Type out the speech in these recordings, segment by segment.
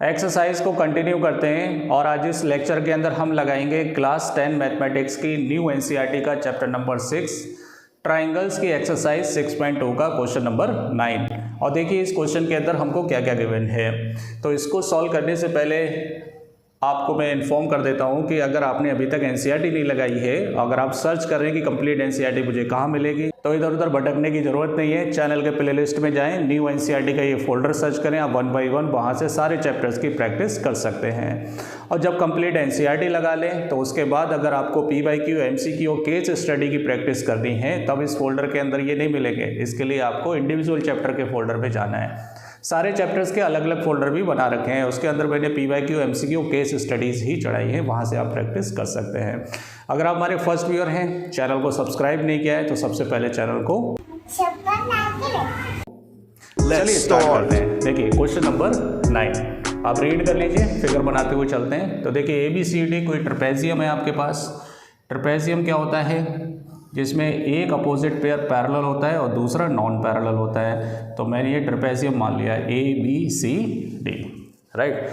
Exercise को continue करते हैं और आज इस लेक्चर के अंदर हम लगाएंगे क्लास 10 मैथमेटिक्स की न्यू एनसीईआरटी का चैप्टर नंबर 6 ट्राइंगल्स की एक्सरसाइज 6.2 का क्वेश्चन नंबर 9। और देखिए इस क्वेश्चन के अंदर हमको क्या क्या गिवन है। तो इसको सॉल्व करने से पहले आपको मैं इन्फॉर्म कर देता हूं कि अगर आपने अभी तक एनसीईआरटी नहीं लगाई है, अगर आप सर्च कर रहे हैं कि कंप्लीट एनसीईआरटी मुझे कहां मिलेगी, तो इधर उधर भटकने की जरूरत नहीं है। चैनल के प्लेलिस्ट में जाएं, न्यू एनसीईआरटी का ये फोल्डर सर्च करें, आप 1 बाय 1 वहां से सारे चैप्टर्स की प्रैक्टिस कर सकते हैं। और जब कंप्लीट एनसीईआरटी लगा लें तो उसके बाद अगर आपको पीवाईक्यू, एमसीक्यू और केस स्टडी की प्रैक्टिस करनी है तब इस फोल्डर के अंदर ये नहीं मिलेंगे। इसके लिए आपको इंडिविजुअल चैप्टर के फोल्डर पर जाना है। सारे चैप्टर्स के अलग अलग फोल्डर भी बना रखे हैं, उसके अंदर मैंने पीवाईक्यू, एमसीक्यू, केस स्टडीज़ ही चढ़ाई है, वहाँ से आप प्रैक्टिस कर सकते हैं। अगर आप हमारे फर्स्ट व्यूअर हैं, चैनल को सब्सक्राइब नहीं किया है तो सबसे पहले चैनल को चलिए स्टार्ट करते हैं। देखिए क्वेश्चन नंबर 9 आप रीड कर लीजिए, फिगर बनाते हुए चलते हैं। तो देखिए ABCD कोई ट्रेपेजियम है आपके पास। ट्रेपेजियम क्या होता है? जिसमें एक अपोजिट पेयर पैरेलल होता है और दूसरा नॉन पैरेलल होता है। तो मैंने ये ट्रेपेजियम मान लिया ABCD, राइट।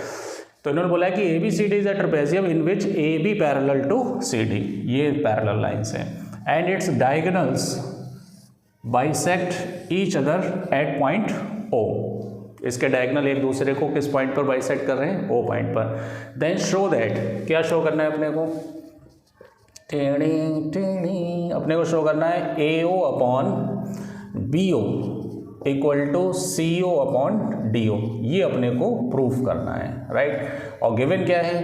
तो इन्होंने बोला है कि ABCD is a trapezium in which AB parallel to CD, ये पैरेलल लाइंस हैं, and its diagonals bisect each other at point O। इसके डायगोनल एक दूसरे को किस पॉइंट पर बाइसेक्ट कर रहे हैं? O पॉइंट पर। देन शो दैट, क्या शो करना है अपने को? अपने को शो करना है AO upon BO equal to CO upon DO, ये अपने को प्रूफ करना है, राइट। और गिवन क्या है?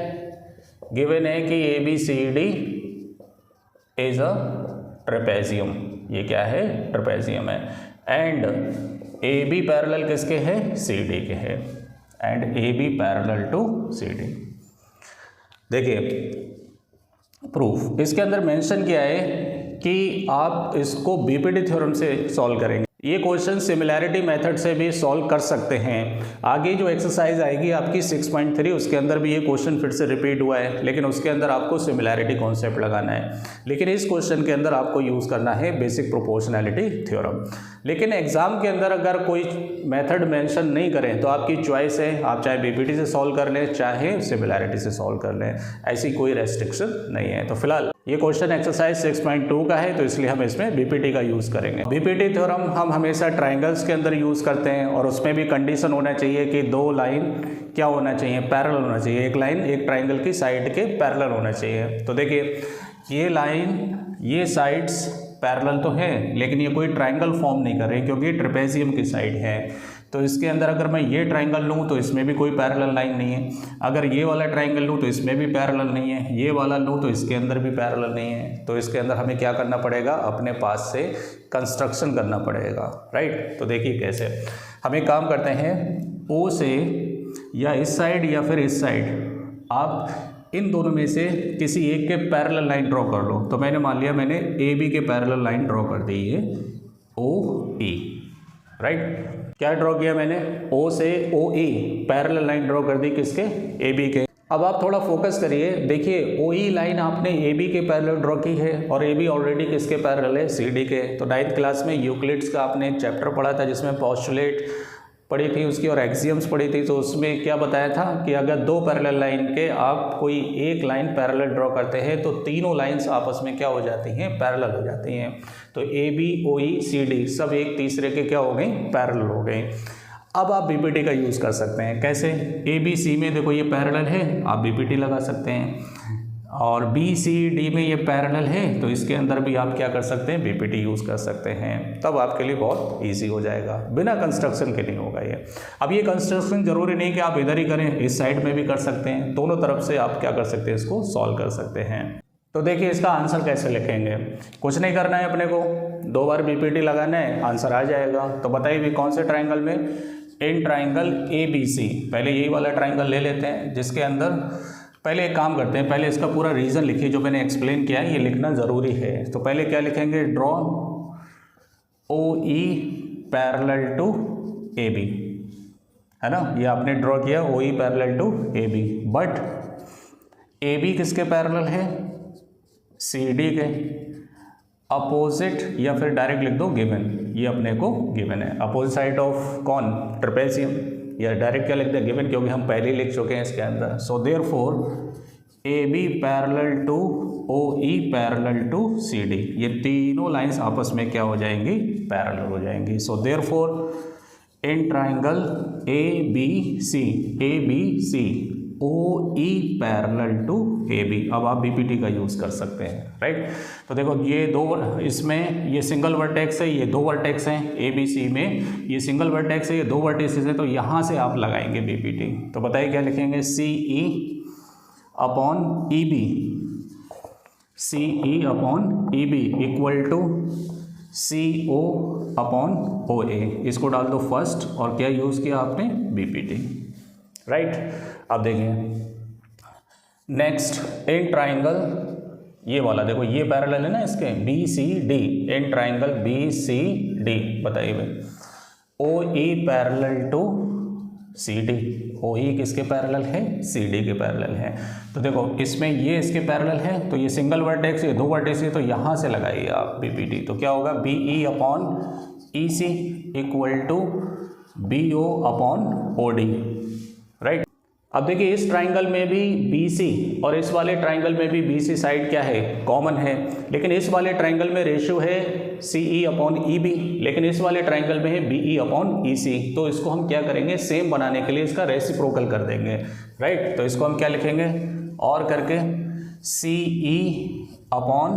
गिवन है कि ABCD इज अ ट्रेपेजियम, ये क्या है? ट्रेपेजियम है। एंड AB पैरेलल किसके है? CD के है। And AB parallel to CD। देखिए प्रूफ इसके अंदर मेंशन किया है कि आप इसको बीपीटी थ्योरम से सॉल्व करेंगे। ये क्वेश्चन सिमिलैरिटी मेथड से भी सॉल्व कर सकते हैं। आगे जो एक्सरसाइज आएगी आपकी 6.3 उसके अंदर भी ये क्वेश्चन फिर से रिपीट हुआ है, लेकिन उसके अंदर आपको सिमिलैरिटी कॉन्सेप्ट लगाना है। लेकिन इस क्वेश्चन के अंदर आपको यूज़ करना है बेसिक प्रोपोर्शनैलिटी थ्योरम। लेकिन एग्जाम के अंदर अगर कोई मेथड मेंशन नहीं करें तो आपकी चॉइस है, आप चाहे बीपीटी से सॉल्व कर लें चाहे सिमिलैरिटी से सॉल्व कर लें, ऐसी कोई रेस्ट्रिक्शन नहीं है। तो फिलहाल ये क्वेश्चन एक्सरसाइज 6.2 का है, तो इसलिए हम इसमें बीपीटी का यूज़ करेंगे। बीपीटी थ्योरम हम हमेशा ट्राइंगल्स के अंदर यूज़ करते हैं और उसमें भी कंडीशन होना चाहिए कि दो लाइन क्या होना चाहिए? पैरेलल होना चाहिए। एक लाइन एक ट्राइंगल की साइड के पैरेलल होना चाहिए। तो देखिए ये लाइन, ये साइड्स पैरेलल तो हैं लेकिन ये कोई ट्राइंगल फॉर्म नहीं कर रहे क्योंकि ट्रेपेजियम की साइड है। तो इसके अंदर अगर मैं ये ट्राइंगल लूँ तो इसमें भी कोई पैरेलल लाइन नहीं है। अगर ये वाला ट्राइंगल लूँ तो इसमें भी पैरेलल नहीं है। ये वाला लूँ तो इसके अंदर भी पैरेलल नहीं है। तो इसके अंदर हमें क्या करना पड़ेगा? अपने पास से कंस्ट्रक्शन करना पड़ेगा, राइट। तो देखिए कैसे हम एक काम करते हैं, O से या इस साइड या फिर इस साइड आप इन दोनों में से किसी एक के पैरेलल लाइन ड्रॉ कर लो। तो मैंने मान लिया मैंने AB के पैरेलल लाइन ड्रॉ कर दी है OE, राइट। क्या ड्रॉ किया मैंने? O से OE पैरेलल लाइन ड्रॉ कर दी, किसके? AB के। अब आप थोड़ा फोकस करिए, देखिए OE लाइन आपने AB के पैरेलल ड्रॉ की है और AB ऑलरेडी किसके पैरेलल है? CD के। तो 9th क्लास में यूक्लिड्स का आपने एक चैप्टर पढ़ा था जिसमें पोस्टुलेट पढ़ी थी उसकी और एक्सियम्स पढ़ी थी। तो उसमें क्या बताया था कि अगर दो पैरेलल लाइन के आप कोई एक लाइन पैरेलल ड्रॉ करते हैं तो तीनों लाइंस आपस में क्या हो जाती हैं? पैरेलल हो जाती हैं। तो AB, OE, CD सब एक तीसरे के क्या हो गई? पैरेलल हो गई। अब आप बीपीटी का यूज़ कर सकते हैं। कैसे? ABC में देखो ये पैरेलल है, आप बीपीटी लगा सकते हैं। और BCD में ये पैरेलल है तो इसके अंदर भी आप क्या कर सकते हैं? बीपीटी यूज़ कर सकते हैं। तब आपके लिए बहुत इजी हो जाएगा, बिना कंस्ट्रक्शन के नहीं होगा ये। अब ये कंस्ट्रक्शन जरूरी नहीं कि आप इधर ही करें, इस साइड में भी कर सकते हैं। दोनों तरफ से आप क्या कर सकते हैं? इसको सॉल्व कर सकते हैं। तो देखिए इसका आंसर कैसे लिखेंगे? कुछ नहीं करना है अपने को, 2 बार बीपीटी लगाना है, आंसर आ जाएगा। तो बताइए भी कौन से ट्राइंगल में? इन ट्राइंगल ABC। पहले यही वाला ट्राइंगल ले लेते हैं जिसके अंदर पहले एक काम करते हैं, पहले इसका पूरा रीज़न लिखिए जो मैंने एक्सप्लेन किया है, ये लिखना ज़रूरी है। तो पहले क्या लिखेंगे? Draw OE parallel to AB, है ना। ये आपने ड्रॉ किया OE parallel to AB, but AB किसके पैरेलल है? CD के। अपोजिट या फिर डायरेक्ट लिख दो गिवन, ये अपने को गिवन है। अपोजिट साइड ऑफ कौन? ट्रेपेजियम। या डायरेक्ट क्या लिखते हैं गिवन, क्योंकि हम पहले ही लिख चुके हैं इसके अंदर। So therefore AB parallel to OE parallel to CD, ये तीनों लाइंस आपस में क्या हो जाएंगी, पैरेलल हो जाएंगी। So therefore in triangle ABC OE parallel to AB, अब आप BPT का यूज़ कर सकते हैं, राइट। तो देखो ये दो, इसमें ये सिंगल वर्टेक्स है, ये दो वर्टेक्स हैं ABC में, ये सिंगल वर्टेक्स है, ये दो वर्टेक्सेस है, तो यहाँ से आप लगाएंगे BPT। तो बताइए क्या लिखेंगे, CE upon EB equal to CO upon OA, इसको डाल दो फर्स्ट, और क्या यूज़ किया आपने, BPT, राइट। अब देखिए नेक्स्ट इन ट्राइंगल, ये वाला देखो, ये पैरेलल है ना इसके BCD, इन ट्राइंगल BCD बताइए भाई OE parallel to CD, OE किसके पैरेलल है, CD के पैरेलल है। तो देखो इसमें ये इसके पैरेलल है, तो ये सिंगल वर्टेक्स, ये दो वर्टेक्स है, तो यहाँ से लगाइए आप BPT, तो क्या होगा BE upon EC equal to BO upon OD, right. अब देखिए इस ट्राइंगल में भी BC और इस वाले ट्राइंगल में भी BC साइड क्या है, कॉमन है, लेकिन इस वाले ट्राइंगल में रेशियो है CE अपॉन EB, लेकिन इस वाले ट्राइंगल में है BE अपॉन EC। तो इसको हम क्या करेंगे, सेम बनाने के लिए इसका रेसिप्रोकल कर देंगे, राइट। तो इसको हम क्या लिखेंगे, और करके CE upon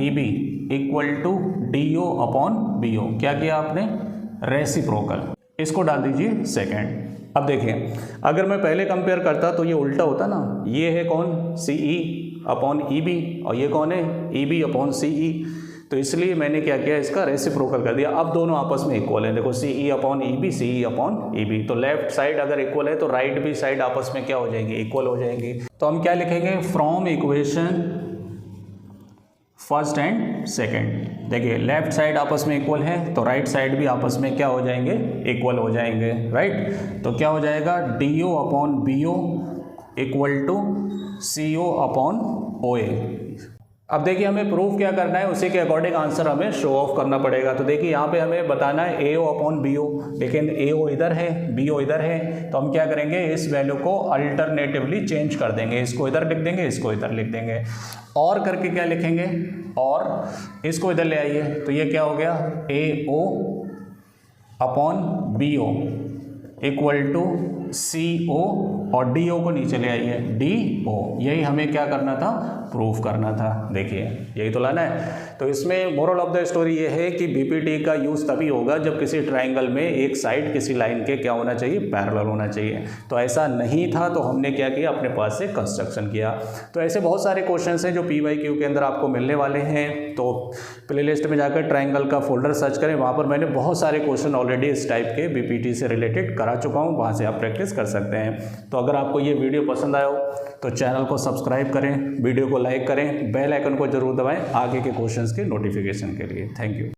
EB equal to DO upon BO, क्या किया आपने, रेसिप्रोकल, इसको डाल दीजिए सेकंड। अब देखिए अगर मैं पहले कंपेयर करता तो ये उल्टा होता ना, ये है कौन, CE अपॉन EB, और ये कौन है, EB अपॉन CE, तो इसलिए मैंने क्या किया, इसका रेसिप्रोकल कर दिया। अब दोनों आपस में इक्वल है, देखो CE upon EB upon EB, तो लेफ्ट साइड अगर इक्वल है तो राइट भी साइड आपस में क्या हो जाएंगी, इक्वल हो जाएंगी। तो हम क्या लिखेंगे, from equation first and second, देखिए लेफ्ट साइड आपस में इक्वल है, तो राइट साइड भी आपस में क्या हो जाएंगे, इक्वल हो जाएंगे, राइट। तो क्या हो जाएगा, DO upon BO equal to CO upon OA। अब देखिए हमें प्रूफ क्या करना है, उसी के अकॉर्डिंग आंसर हमें शो ऑफ करना पड़ेगा। तो देखिए यहाँ पे हमें बताना है AO अपॉन BO, लेकिन AO इधर है, BO इधर है, तो हम क्या करेंगे, इस वैल्यू को अल्टरनेटिवली चेंज कर देंगे, इसको इधर लिख देंगे, इसको इधर लिख देंगे, और करके क्या लिखेंगे, और इसको इधर ले आइए, तो ये क्या हो गया, AO upon BO equal to CO, और DO को नीचे ले आइए, DO, यही हमें क्या करना था, प्रूफ करना था। देखिए यही तो लाना है। तो इसमें मोरल ऑफ द स्टोरी ये है कि BPT का यूज़ तभी होगा जब किसी ट्राइंगल में एक साइड किसी लाइन के क्या होना चाहिए, पैरेलल होना चाहिए। तो ऐसा नहीं था, तो हमने क्या किया, अपने पास से कंस्ट्रक्शन किया। तो ऐसे बहुत सारे क्वेश्चंस हैं जो PYQ के अंदर आपको मिलने वाले हैं। तो प्लेलिस्ट में जाकर ट्राइंगल का फोल्डर सर्च करें, वहाँ पर मैंने बहुत सारे क्वेश्चन ऑलरेडी इस टाइप के BPT से रिलेटेड करा चुका हूँ, वहाँ से आप प्रैक्टिस कर सकते हैं। तो अगर आपको ये वीडियो पसंद आया हो तो चैनल को सब्सक्राइब करें, वीडियो को लाइक करें, बेल आइकन को जरूर दबाएं आगे के क्वेश्चंस के नोटिफिकेशन के लिए। Thank you.